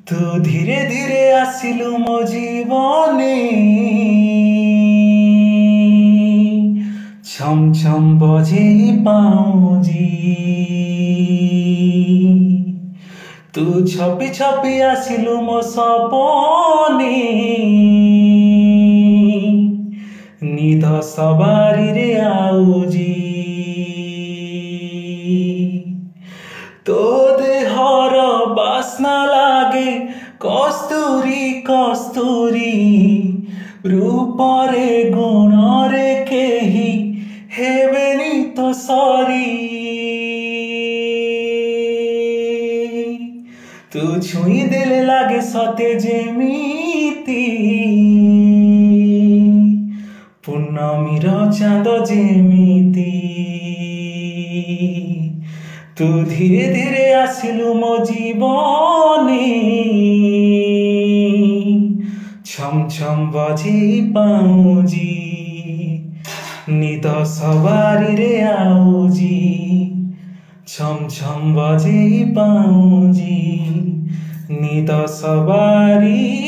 तू धीरे धीरे आसिलु मो जीवने छम छम बजे पाउजी। तू छपी छपी आसिलु मो सपने निद सवारी रे आउजी। तो देहर बास्ना लागे कस्तूरी कस्तूरी रूपरे गुणरे केही हेबेनी तो सरी। तू छुई देले लागे सते जेमिति पूर्णमीर चाँद जेमिति। तू धीरे धीरे आसिलु मो जीवने छम छम बजे पाउजी निद सवारी रे आउजी। छम छम बजे पाउजी निद सवारी